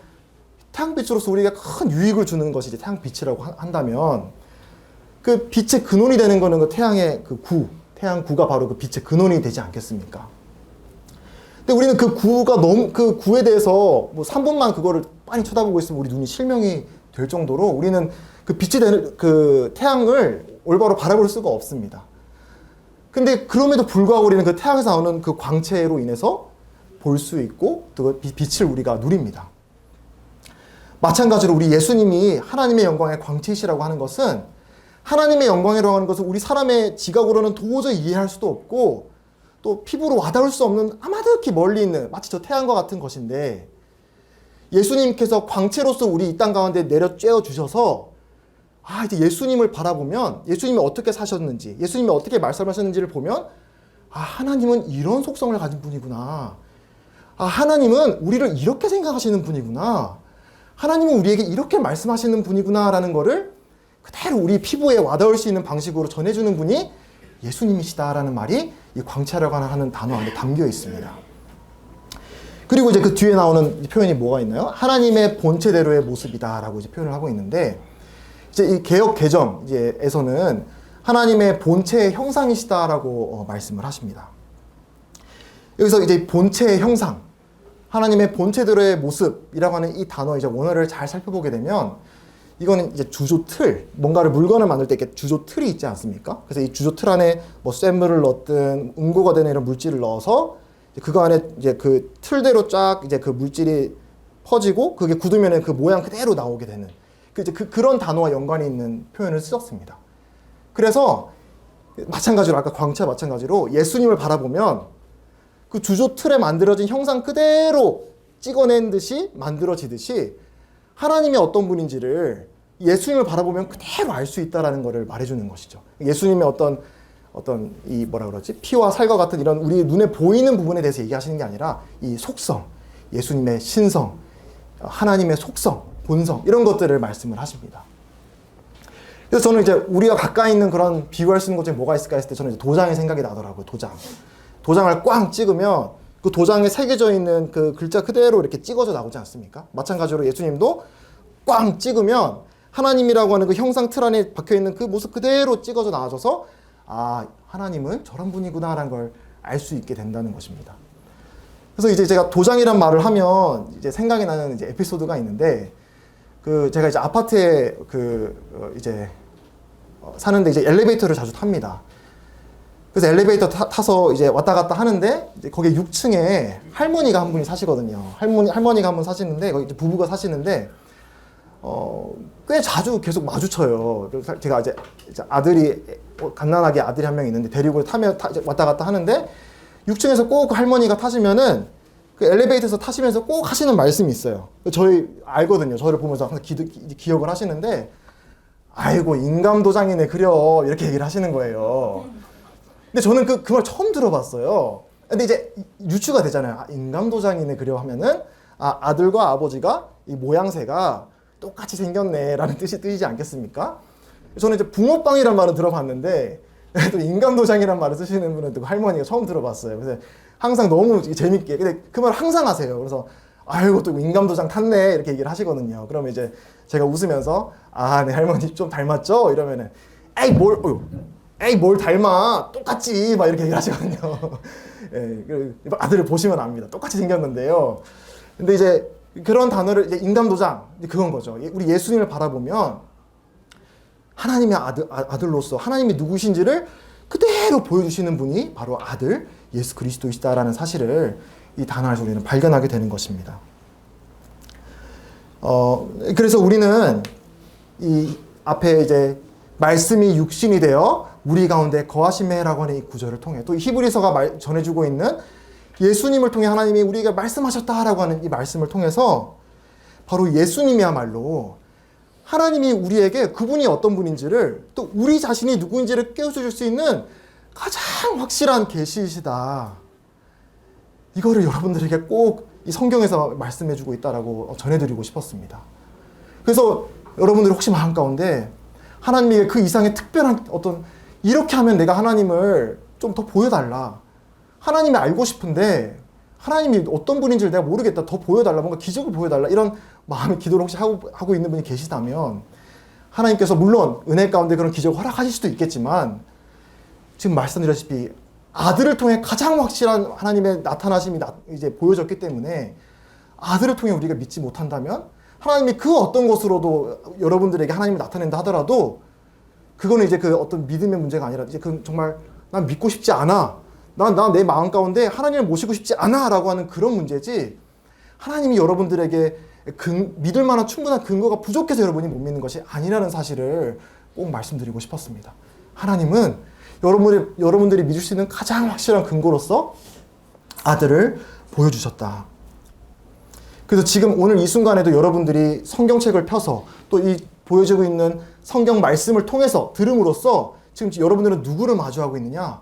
태양 빛으로서 우리가 큰 유익을 주는 것이 이제 태양 빛이라고 한다면, 그 빛의 근원이 되는 거는 그 태양의 그 태양 구가 바로 그 빛의 근원이 되지 않겠습니까? 근데 우리는 그 구에 대해서 뭐 3분만 그거를 빤히 쳐다보고 있으면 우리 눈이 실명이 될 정도로 우리는 그 빛이 되는 그 태양을 올바로 바라볼 수가 없습니다. 근데 그럼에도 불구하고 우리는 그 태양에서 나오는 그 광채로 인해서 볼 수 있고 또 그 빛을 우리가 누립니다. 마찬가지로 우리 예수님이 하나님의 영광의 광채시라고 하는 것은, 하나님의 영광이라고 하는 것은 우리 사람의 지각으로는 도저히 이해할 수도 없고 또 피부로 와닿을 수 없는 아마득히 멀리 있는 마치 저 태양과 같은 것인데, 예수님께서 광채로서 우리 이 땅 가운데 내려 쬐어 주셔서 이제 예수님을 바라보면, 예수님이 어떻게 사셨는지, 예수님이 어떻게 말씀하셨는지를 보면, 하나님은 이런 속성을 가진 분이구나. 하나님은 우리를 이렇게 생각하시는 분이구나. 하나님은 우리에게 이렇게 말씀하시는 분이구나라는 거를 그대로 우리 피부에 와닿을 수 있는 방식으로 전해주는 분이 예수님이시다라는 말이 이 광채라고 하는 단어 안에 담겨 있습니다. 그리고 이제 그 뒤에 나오는 표현이 뭐가 있나요? 하나님의 본체대로의 모습이다라고 이제 표현을 하고 있는데, 이제 이 개역 개정에서는 하나님의 본체의 형상이시다라고 말씀을 하십니다. 여기서 이제 본체의 형상, 하나님의 본체대로의 모습이라고 하는 이 단어 이제 원어를 잘 살펴보게 되면, 이거는 이제 주조 틀, 뭔가를 물건을 만들 때 이렇게 주조 틀이 있지 않습니까? 그래서 이 주조 틀 안에 뭐 쇳물을 넣든 응고가 되는 이런 물질을 넣어서 그거 안에 이제 그 틀대로 쫙 이제 그 물질이 퍼지고 그게 굳으면 그 모양 그대로 나오게 되는 그런 단어와 연관이 있는 표현을 쓰셨습니다. 그래서 마찬가지로 아까 광채와 마찬가지로 예수님을 바라보면 그 주조 틀에 만들어진 형상 그대로 찍어낸 듯이 만들어지듯이 하나님이 어떤 분인지를 예수님을 바라보면 그대로 알 수 있다라는 것을 말해주는 것이죠. 예수님의 어떤 이 피와 살과 같은 이런 우리 눈에 보이는 부분에 대해서 얘기하시는 게 아니라 이 속성, 예수님의 신성, 하나님의 속성, 본성 이런 것들을 말씀을 하십니다. 그래서 저는 이제 우리가 가까이 있는 그런 비유할 수 있는 것 중에 뭐가 있을까 했을 때 저는 이제 도장이 생각이 나더라고요. 도장을 꽝 찍으면 그 도장에 새겨져 있는 그 글자 그대로 이렇게 찍어져 나오지 않습니까? 마찬가지로 예수님도 꽝 찍으면 하나님이라고 하는 그 형상 틀 안에 박혀있는 그 모습 그대로 찍어져 나와줘서 하나님은 저런 분이구나라는 걸 알 수 있게 된다는 것입니다. 그래서 이제 제가 도장이란 말을 하면 이제 생각이 나는 이제 에피소드가 있는데, 제가 이제 아파트에 이제 사는데 이제 엘리베이터를 자주 탑니다. 그래서 엘리베이터 타서 이제 왔다 갔다 하는데 이제 거기 6층에 할머니가 한 분이 사시거든요. 할머니가 한 분 사시는데 거기 이제 부부가 사시는데 꽤 자주 계속 마주쳐요. 그래서 제가 이제 아들이 갓난아기 아들이 한 명 있는데 데리고 왔다 갔다 하는데 6층에서 꼭 할머니가 타시면은 그 엘리베이터에서 타시면서 꼭 하시는 말씀이 있어요. 저희 알거든요. 저를 보면서 항상 기억을 하시는데 아이고 인감도장이네 그려 이렇게 얘기를 하시는 거예요. 근데 저는 그 말 처음 들어봤어요. 근데 이제 유추가 되잖아요. 인감도장이네 그려 하면은 아들과 아버지가 이 모양새가 똑같이 생겼네라는 뜻이지 않겠습니까? 저는 이제 붕어빵이란 말은 들어봤는데 또 인감도장이란 말을 쓰시는 분은 또 할머니가 처음 들어봤어요. 그래서 항상 너무 재밌게 근데 그 말을 항상 하세요. 그래서 아이고 또 인감도장 탔네 이렇게 얘기를 하시거든요. 그러면 이제 제가 웃으면서 네 할머니 좀 닮았죠? 이러면은 에이 뭘 닮아 똑같지 막 이렇게 얘기를 하시거든요. 예, 아들을 보시면 압니다. 똑같이 생겼는데요. 근데 이제 그런 단어를 이제 인감도장 그건 거죠. 우리 예수님을 바라보면 하나님의 아들로서 하나님이 누구신지를 그대로 보여주시는 분이 바로 아들 예수 그리스도이시다라는 사실을 이 단어에서 우리는 발견하게 되는 것입니다. 그래서 우리는 이 앞에 이제 말씀이 육신이 되어 우리 가운데 거하심에라고 하는 이 구절을 통해 또 히브리서가 전해주고 있는 예수님을 통해 하나님이 우리에게 말씀하셨다라고 하는 이 말씀을 통해서 바로 예수님이야말로 하나님이 우리에게 그분이 어떤 분인지를 또 우리 자신이 누구인지를 깨우쳐줄 수 있는 가장 확실한 계시이시다. 이거를 여러분들에게 꼭 이 성경에서 말씀해주고 있다라고 전해드리고 싶었습니다. 그래서 여러분들이 혹시 마음 가운데 하나님에게 그 이상의 특별한 어떤 이렇게 하면 내가 하나님을 좀 더 보여달라. 하나님이 알고 싶은데 하나님이 어떤 분인지를 내가 모르겠다. 더 보여달라. 뭔가 기적을 보여달라. 이런 마음의 기도를 혹시 하고 있는 분이 계시다면 하나님께서 물론 은혜 가운데 그런 기적을 허락하실 수도 있겠지만 지금 말씀드렸다시피 아들을 통해 가장 확실한 하나님의 나타나심이 이제 보여졌기 때문에 아들을 통해 우리가 믿지 못한다면 하나님이 그 어떤 것으로도 여러분들에게 하나님을 나타낸다 하더라도 그거는 이제 그 어떤 믿음의 문제가 아니라 이제 그 정말 난 믿고 싶지 않아. 난 내 마음 가운데 하나님을 모시고 싶지 않아 라고 하는 그런 문제지 하나님이 여러분들에게 믿을 만한 충분한 근거가 부족해서 여러분이 못 믿는 것이 아니라는 사실을 꼭 말씀드리고 싶었습니다. 하나님은 여러분들이 믿을 수 있는 가장 확실한 근거로서 아들을 보여주셨다. 그래서 지금 오늘 이 순간에도 여러분들이 성경책을 펴서 또 이 보여지고 있는 성경 말씀을 통해서 들음으로써 지금 여러분들은 누구를 마주하고 있느냐?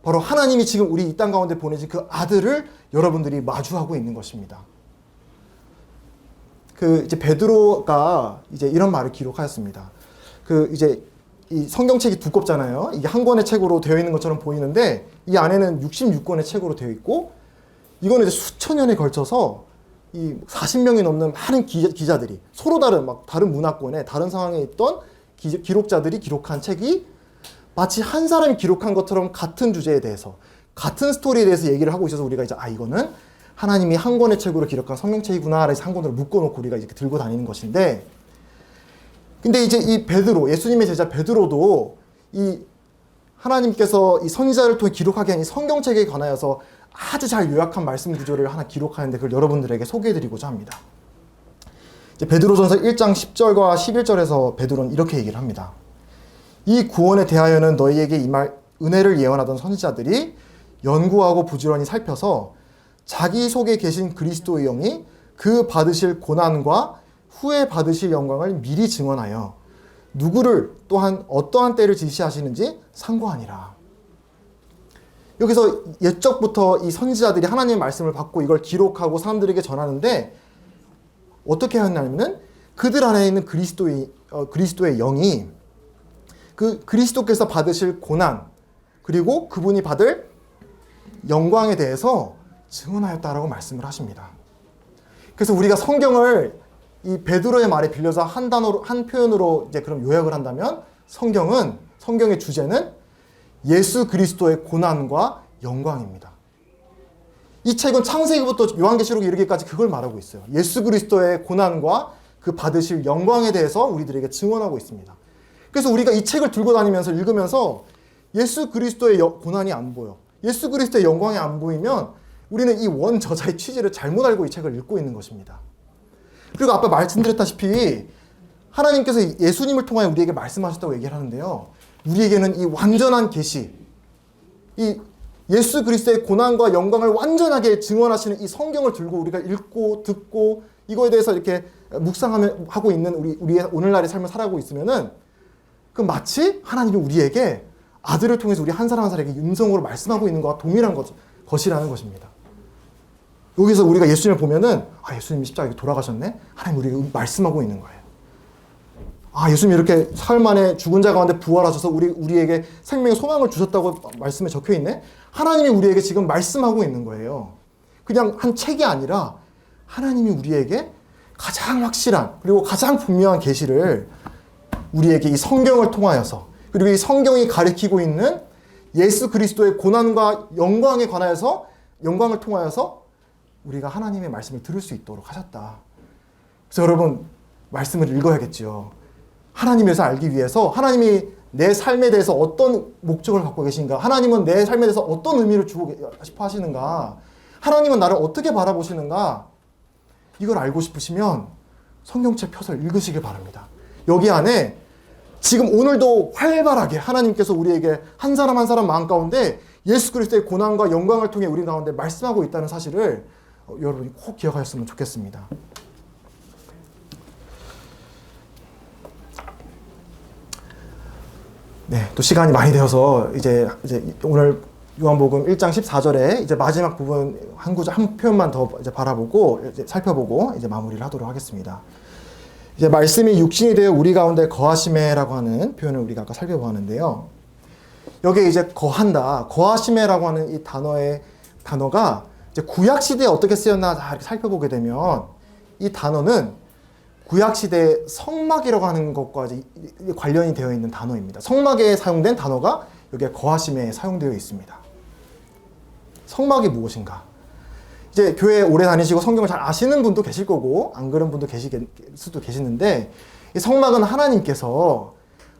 바로 하나님이 지금 우리 이 땅 가운데 보내신 그 아들을 여러분들이 마주하고 있는 것입니다. 이제 베드로가 이제 이런 말을 기록하였습니다. 이제 이 성경책이 두껍잖아요. 이게 한 권의 책으로 되어 있는 것처럼 보이는데 이 안에는 66권의 책으로 되어 있고 이거는 이제 수천 년에 걸쳐서 이 40명이 넘는 많은 기자들이 서로 다른 문화권에 다른 상황에 있던 기록자들이 기록한 책이 마치 한 사람이 기록한 것처럼 같은 주제에 대해서 같은 스토리에 대해서 얘기를 하고 있어서 우리가 이제 이거는 하나님이 한 권의 책으로 기록한 성경책이구나 해서 한 권으로 묶어놓고 우리가 이렇게 들고 다니는 것인데 근데 이제 이 베드로 예수님의 제자 베드로도 이 하나님께서 이 선지자를 통해 기록하게 한 이 성경책에 관하여서 아주 잘 요약한 말씀 구조를 하나 기록하는데 그걸 여러분들에게 소개해드리고자 합니다. 이제 베드로전서 1장 10절과 11절에서 베드로는 이렇게 얘기를 합니다. 이 구원에 대하여는 너희에게 임할 은혜를 예언하던 선지자들이 연구하고 부지런히 살펴서 자기 속에 계신 그리스도의 영이 그 받으실 고난과 후에 받으실 영광을 미리 증언하여 누구를 또한 어떠한 때를 지시하시는지 상고하니라. 여기서 옛적부터 이 선지자들이 하나님의 말씀을 받고 이걸 기록하고 사람들에게 전하는데 어떻게 하냐면은 그들 안에 있는 그리스도의 영이 그 그리스도께서 받으실 고난 그리고 그분이 받을 영광에 대해서 증언하였다라고 말씀을 하십니다. 그래서 우리가 성경을 이 베드로의 말에 빌려서 한 표현으로 이제 그럼 요약을 한다면 성경의 주제는 예수 그리스도의 고난과 영광입니다. 이 책은 창세기부터 요한계시록에 이르기까지 그걸 말하고 있어요. 예수 그리스도의 고난과 그 받으실 영광에 대해서 우리들에게 증언하고 있습니다. 그래서 우리가 이 책을 들고 다니면서 읽으면서 예수 그리스도의 고난이 안 보여. 예수 그리스도의 영광이 안 보이면 우리는 이 원저자의 취지를 잘못 알고 이 책을 읽고 있는 것입니다. 그리고 아까 말씀드렸다시피 하나님께서 예수님을 통하여 우리에게 말씀하셨다고 얘기를 하는데요. 우리에게는 이 완전한 계시, 이 예수 그리스도의 고난과 영광을 완전하게 증언하시는 이 성경을 들고 우리가 읽고 듣고 이거에 대해서 이렇게 묵상하고 있는 우리의 오늘날의 삶을 살아가고 있으면은 그 마치 하나님이 우리에게 아들을 통해서 우리 한 사람 한 사람에게 음성으로 말씀하고 있는 것과 동일한 것이라는 것입니다. 여기서 우리가 예수님을 보면은 예수님이 십자가에 돌아가셨네? 하나님 우리에게 말씀하고 있는 거예요. 예수님이 이렇게 사흘 만에 죽은 자 가운데 부활하셔서 우리에게 생명의 소망을 주셨다고 말씀에 적혀 있네? 하나님이 우리에게 지금 말씀하고 있는 거예요. 그냥 한 책이 아니라 하나님이 우리에게 가장 확실한 그리고 가장 분명한 계시를 우리에게 이 성경을 통하여서 그리고 이 성경이 가리키고 있는 예수 그리스도의 고난과 영광에 관하여서 영광을 통하여서 우리가 하나님의 말씀을 들을 수 있도록 하셨다. 그래서 여러분 말씀을 읽어야겠죠. 하나님에 대해서 알기 위해서 하나님이 내 삶에 대해서 어떤 목적을 갖고 계신가, 하나님은 내 삶에 대해서 어떤 의미를 주고 싶어 하시는가, 하나님은 나를 어떻게 바라보시는가, 이걸 알고 싶으시면 성경책 펴서 읽으시길 바랍니다. 여기 안에 지금 오늘도 활발하게 하나님께서 우리에게 한 사람 한 사람 마음 가운데 예수 그리스도의 고난과 영광을 통해 우리 가운데 말씀하고 있다는 사실을 여러분이 꼭 기억하셨으면 좋겠습니다. 네, 또 시간이 많이 되어서 이제 오늘 요한복음 1장 14절에 이제 마지막 부분 한 구절 한 표현만 더 이제 바라보고 이제 살펴보고 이제 마무리를 하도록 하겠습니다. 이제 말씀이 육신이 되어 우리 가운데 거하심에라고 하는 표현을 우리가 아까 살펴보았는데요. 여기에 이제 거한다, 거하심에라고 하는 이 단어가 이제 구약 시대에 어떻게 쓰였나 다 이렇게 살펴보게 되면 이 단어는 구약 시대 성막이라고 하는 것과 이제 관련이 되어 있는 단어입니다. 성막에 사용된 단어가 여기에 거하심에 사용되어 있습니다. 성막이 무엇인가? 이제 교회 오래 다니시고 성경을 잘 아시는 분도 계실 거고 안 그런 분도 계실 수도 계시는데 이 성막은 하나님께서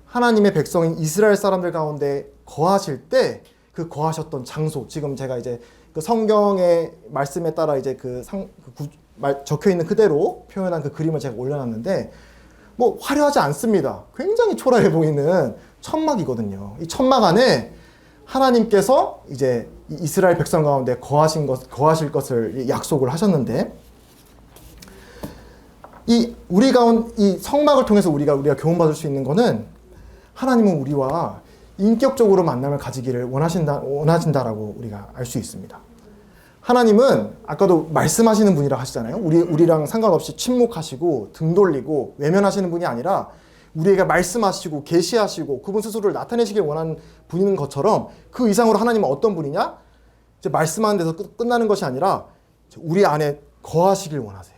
하나님의 백성인 이스라엘 사람들 가운데 거하실 때 그 거하셨던 장소, 지금 제가 이제 그 성경의 말씀에 따라 이제 적혀 있는 그대로 표현한 그 그림을 제가 올려놨는데 뭐 화려하지 않습니다. 굉장히 초라해 보이는 천막이거든요. 이 천막 안에 하나님께서 이제 이스라엘 백성 가운데 거하실 것을 약속을 하셨는데 이 성막을 통해서 우리가 교훈받을 수 있는 것은 하나님은 우리와 인격적으로 만남을 가지기를 원하신다라고 우리가 알 수 있습니다. 하나님은 아까도 말씀하시는 분이라 하시잖아요. 우리랑 상관없이 침묵하시고 등 돌리고 외면하시는 분이 아니라 우리에게 말씀하시고 계시하시고 그분 스스로를 나타내시길 원하는 분인 것처럼 그 이상으로 하나님은 어떤 분이냐? 이제 말씀하는 데서 끝나는 것이 아니라 우리 안에 거하시길 원하세요.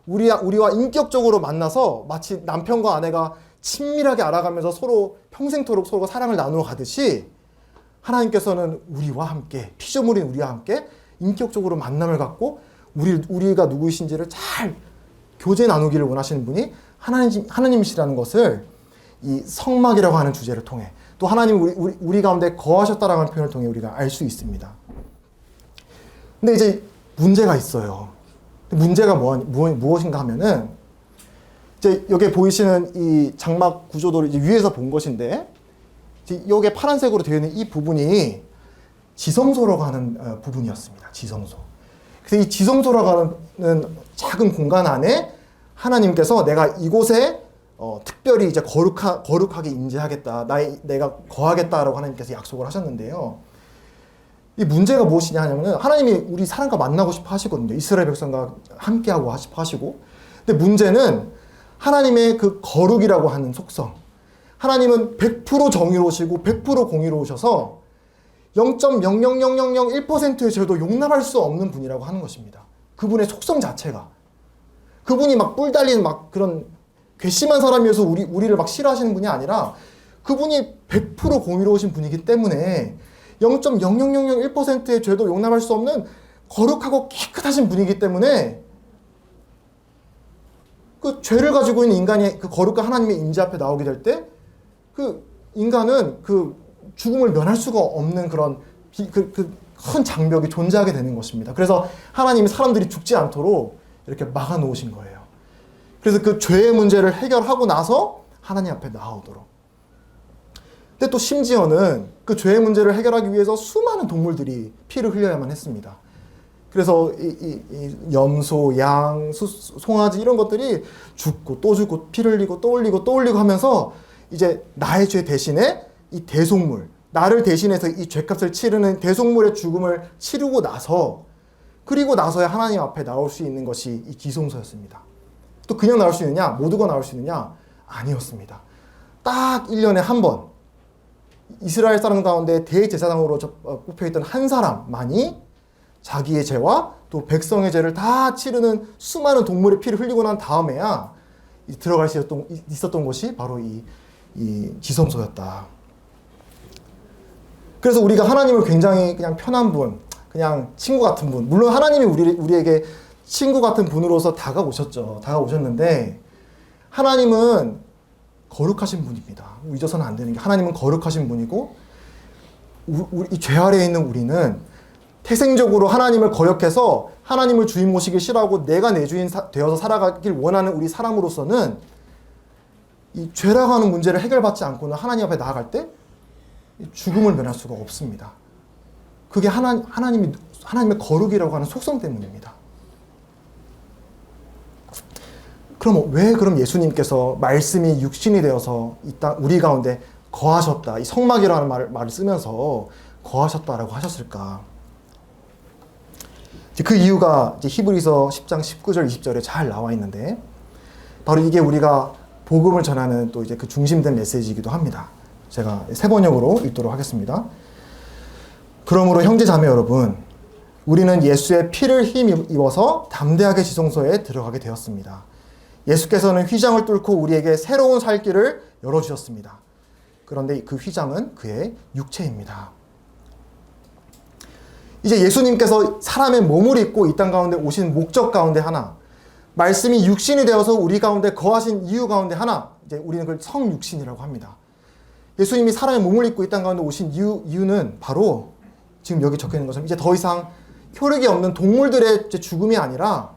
우리와 인격적으로 만나서 마치 남편과 아내가 친밀하게 알아가면서 서로 평생토록 서로 사랑을 나누어 가듯이 하나님께서는 우리와 함께 피조물인 우리와 함께 인격적으로 만남을 갖고 우리가 누구이신지를 잘 교제 나누기를 원하시는 분이 하나님이시라는 것을 이 성막이라고 하는 주제를 통해 또 하나님이 우리 가운데 거하셨다라는 표현을 통해 우리가 알 수 있습니다. 근데 이제 문제가 있어요. 문제가 무엇인가 하면은 이제 여기 보이시는 이 장막 구조도를 이제 위에서 본 것인데 여기에 파란색으로 되어 있는 이 부분이 지성소라고 하는 부분이었습니다. 지성소. 그래서 이 지성소라고 하는 작은 공간 안에 하나님께서 내가 이곳에 특별히 이제 거룩하게 임재하겠다. 내가 거하겠다라고 하나님께서 약속을 하셨는데요. 이 문제가 무엇이냐 하냐면은 하나님이 우리 사람과 만나고 싶어 하시거든요. 이스라엘 백성과 함께하고 싶어 하시고. 근데 문제는 하나님의 그 거룩이라고 하는 속성. 하나님은 100% 정의로우시고 100% 공의로우셔서 0.00001%의 죄도 용납할 수 없는 분이라고 하는 것입니다. 그분의 속성 자체가. 그분이 막 뿔 달린 막 그런 괘씸한 사람이어서 우리를 막 싫어하시는 분이 아니라 그분이 100% 공의로우신 분이기 때문에 0.00001%의 죄도 용납할 수 없는 거룩하고 깨끗하신 분이기 때문에 그 죄를 가지고 있는 인간이 그 거룩한 하나님의 임재 앞에 나오게 될 때 그 인간은 그 죽음을 면할 수가 없는 그런 큰 장벽이 존재하게 되는 것입니다. 그래서 하나님이 사람들이 죽지 않도록 이렇게 막아 놓으신 거예요. 그래서 그 죄의 문제를 해결하고 나서 하나님 앞에 나오도록. 근데 또 심지어는 그 죄의 문제를 해결하기 위해서 수많은 동물들이 피를 흘려야만 했습니다. 그래서 이 염소, 양, 송아지 이런 것들이 죽고 또 죽고 피를 흘리고 또 흘리고 또 흘리고 하면서 이제 나의 죄 대신에 이 대속물, 나를 대신해서 이 죄값을 치르는 대속물의 죽음을 치르고 나서, 그리고 나서야 하나님 앞에 나올 수 있는 것이 이 기성소였습니다. 또 그냥 나올 수 있느냐? 모두가 나올 수 있느냐? 아니었습니다. 딱 1년에 한 번 이스라엘 사람 가운데 대제사장으로 뽑혀있던 한 사람만이 자기의 죄와 또 백성의 죄를 다 치르는 수많은 동물의 피를 흘리고 난 다음에야 들어갈 수 있었던 것이 바로 이 지성소였다. 그래서 우리가 하나님을 굉장히 그냥 편한 분, 그냥 친구 같은 분, 물론 하나님이 우리에게 친구 같은 분으로서 다가오셨는데 하나님은 거룩하신 분입니다. 잊어서는 안 되는 게 하나님은 거룩하신 분이고 이 죄 아래에 있는 우리는 태생적으로 하나님을 거역해서 하나님을 주인 모시기 싫어하고 내가 내 주인 되어서 살아가길 원하는 우리 사람으로서는 이 죄라고 하는 문제를 해결받지 않고는 하나님 앞에 나아갈 때 죽음을 면할 수가 없습니다. 그게 하나님의 거룩이라고 하는 속성 때문입니다. 그럼 그럼 예수님께서 말씀이 육신이 되어서 이 땅 우리 가운데 거하셨다, 이 성막이라는 말을 쓰면서 거하셨다라고 하셨을까? 그 이유가 이제 히브리서 10장 19절 20절에 잘 나와 있는데 바로 이게 우리가 복음을 전하는 또 이제 그 중심된 메시지이기도 합니다. 제가 세 번역으로 읽도록 하겠습니다. 그러므로 형제 자매 여러분, 우리는 예수의 피를 힘입어서 담대하게 지성소에 들어가게 되었습니다. 예수께서는 휘장을 뚫고 우리에게 새로운 살 길을 열어주셨습니다. 그런데 그 휘장은 그의 육체입니다. 이제 예수님께서 사람의 몸을 입고 이 땅 가운데 오신 목적 가운데 하나, 말씀이 육신이 되어서 우리 가운데 거하신 이유 가운데 하나, 이제 우리는 그걸 성육신이라고 합니다. 예수님이 사람의 몸을 입고 이 땅 가운데 오신 이유는 바로 지금 여기 적혀 있는 것처럼 이제 더 이상 효력이 없는 동물들의 죽음이 아니라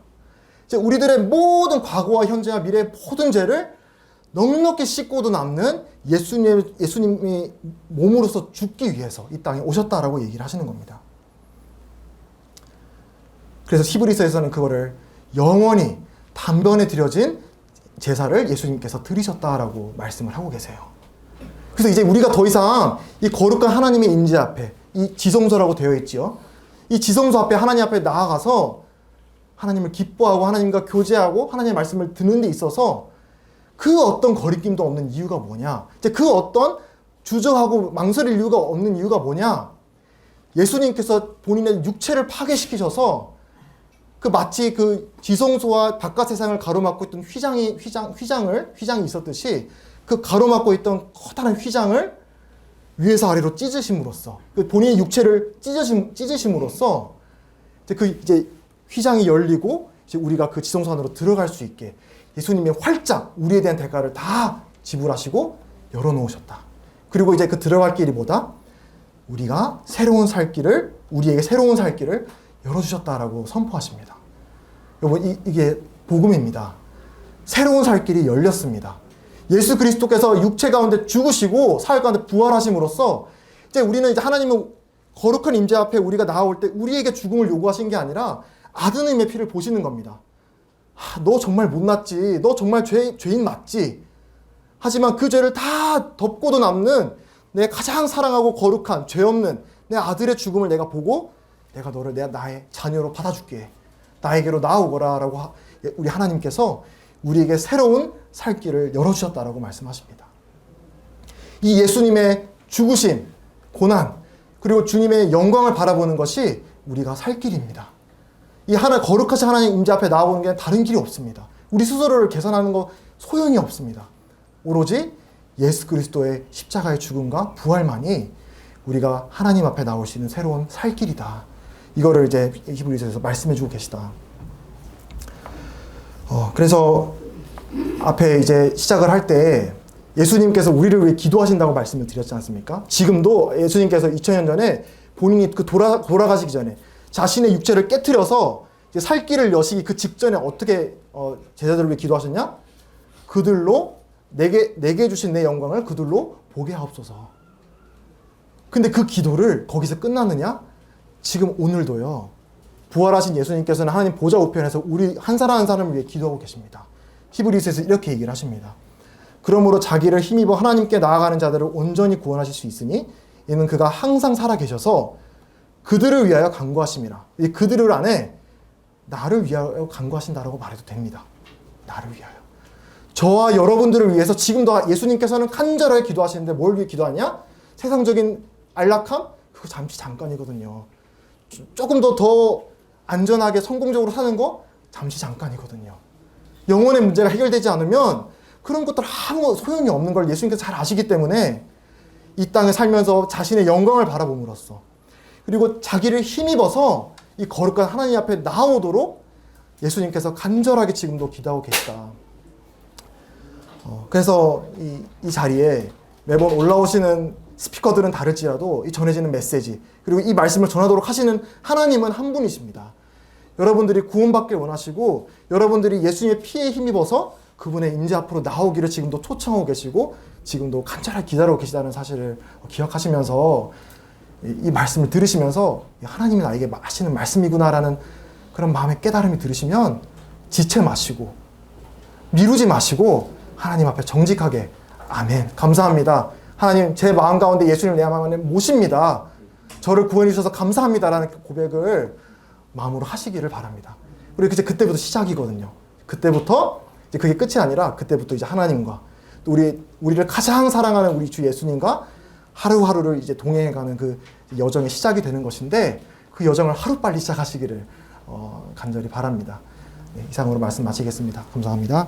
이제 우리들의 모든 과거와 현재와 미래의 모든 죄를 넉넉히 씻고도 남는 예수님이 몸으로서 죽기 위해서 이 땅에 오셨다라고 얘기를 하시는 겁니다. 그래서 히브리서에서는 그거를 영원히 단번에 드려진 제사를 예수님께서 드리셨다라고 말씀을 하고 계세요. 그래서 이제 우리가 더 이상 이 거룩한 하나님의 임재 앞에, 이 지성소라고 되어 있지요. 이 지성소 앞에 하나님 앞에 나아가서 하나님을 기뻐하고 하나님과 교제하고 하나님의 말씀을 듣는 데 있어서 그 어떤 거리낌도 없는 이유가 뭐냐? 이제 그 어떤 주저하고 망설일 이유가 없는 이유가 뭐냐? 예수님께서 본인의 육체를 파괴시키셔서 그 마치 그 지성소와 바깥 세상을 가로막고 있던 휘장이 있었듯이 그 가로막고 있던 커다란 휘장을 위에서 아래로 찢으심으로써 그 본인의 육체를 찢으심으로써 이제 휘장이 열리고 이제 우리가 그 지성소 안으로 들어갈 수 있게 예수님이 활짝 우리에 대한 대가를 다 지불하시고 열어놓으셨다. 그리고 이제 그 들어갈 길이 뭐다? 우리가 우리에게 새로운 살 길을 열어주셨다라고 선포하십니다. 여러분, 이게 복음입니다. 새로운 살 길이 열렸습니다. 예수 그리스도께서 육체 가운데 죽으시고 사흘 가운데 부활하심으로써 이제 우리는 이제 하나님의 거룩한 임재 앞에 우리가 나아올 때 우리에게 죽음을 요구하신 게 아니라 아드님의 피를 보시는 겁니다. 너 정말 못났지. 너 정말 죄인 맞지. 하지만 그 죄를 다 덮고도 남는 내 가장 사랑하고 거룩한 죄 없는 내 아들의 죽음을 내가 보고 내가 너를 나의 자녀로 받아줄게. 나에게로 나아오거라 라고 우리 하나님께서 우리에게 새로운 살 길을 열어주셨다라고 말씀하십니다. 이 예수님의 죽으심, 고난, 그리고 주님의 영광을 바라보는 것이 우리가 살 길입니다. 이 거룩하신 하나님 임재 앞에 나아오는 게 다른 길이 없습니다. 우리 스스로를 개선하는 거 소용이 없습니다. 오로지 예수 그리스도의 십자가의 죽음과 부활만이 우리가 하나님 앞에 나올 수 있는 새로운 살 길이다. 이거를 이제 히브리서에서 말씀해 주고 계시다. 그래서 앞에 이제 시작을 할 때 예수님께서 우리를 위해 기도하신다고 말씀을 드렸지 않습니까? 지금도 예수님께서 2000년 전에 본인이 돌아가시기 전에 자신의 육체를 깨트려서 이제 살 길을 여시기 그 직전에 어떻게 제자들을 위해 기도하셨냐? 그들로 내게 주신 내 영광을 그들로 보게 하옵소서. 근데 그 기도를 거기서 끝났느냐? 지금 오늘도요. 부활하신 예수님께서는 하나님 보좌 우편에서 우리 한 사람 한 사람을 위해 기도하고 계십니다. 히브리서에서 이렇게 얘기를 하십니다. 그러므로 자기를 힘입어 하나님께 나아가는 자들을 온전히 구원하실 수 있으니 이는 그가 항상 살아 계셔서 그들을 위하여 간구하심이라. 이 그들을 안에 나를 위하여 간구하신다라고 말해도 됩니다. 나를 위하여. 저와 여러분들을 위해서 지금도 예수님께서는 간절하게 기도하시는데 뭘 위해 기도하냐? 세상적인 안락함? 그거 잠깐이거든요. 조금 더 안전하게 성공적으로 사는 거? 잠시 잠깐이거든요. 영혼의 문제가 해결되지 않으면 그런 것들 아무 소용이 없는 걸 예수님께서 잘 아시기 때문에 이 땅에 살면서 자신의 영광을 바라봄으로써 그리고 자기를 힘입어서 이 거룩한 하나님 앞에 나오도록 예수님께서 간절하게 지금도 기도하고 계시다. 그래서 이 자리에 매번 올라오시는 스피커들은 다를지라도 이 전해지는 메시지 그리고 이 말씀을 전하도록 하시는 하나님은 한 분이십니다. 여러분들이 구원받길 원하시고 여러분들이 예수님의 피에 힘입어서 그분의 임재 앞으로 나오기를 지금도 초청하고 계시고 지금도 간절하게 기다리고 계시다는 사실을 기억하시면서 이 말씀을 들으시면서 하나님이 나에게 하시는 말씀이구나라는 그런 마음의 깨달음이 들으시면 지체 마시고 미루지 마시고 하나님 앞에 정직하게 아멘 감사합니다. 하나님 제 마음 가운데 예수님을 내 마음 안에 모십니다. 저를 구원해 주셔서 감사합니다라는 고백을 마음으로 하시기를 바랍니다. 그리고 이제 그때부터 시작이거든요. 그때부터 이제 그게 끝이 아니라 그때부터 이제 하나님과 또 우리를 가장 사랑하는 우리 주 예수님과 하루하루를 이제 동행해가는 그 여정의 시작이 되는 것인데 그 여정을 하루빨리 시작하시기를 간절히 바랍니다. 네, 이상으로 말씀 마치겠습니다. 감사합니다.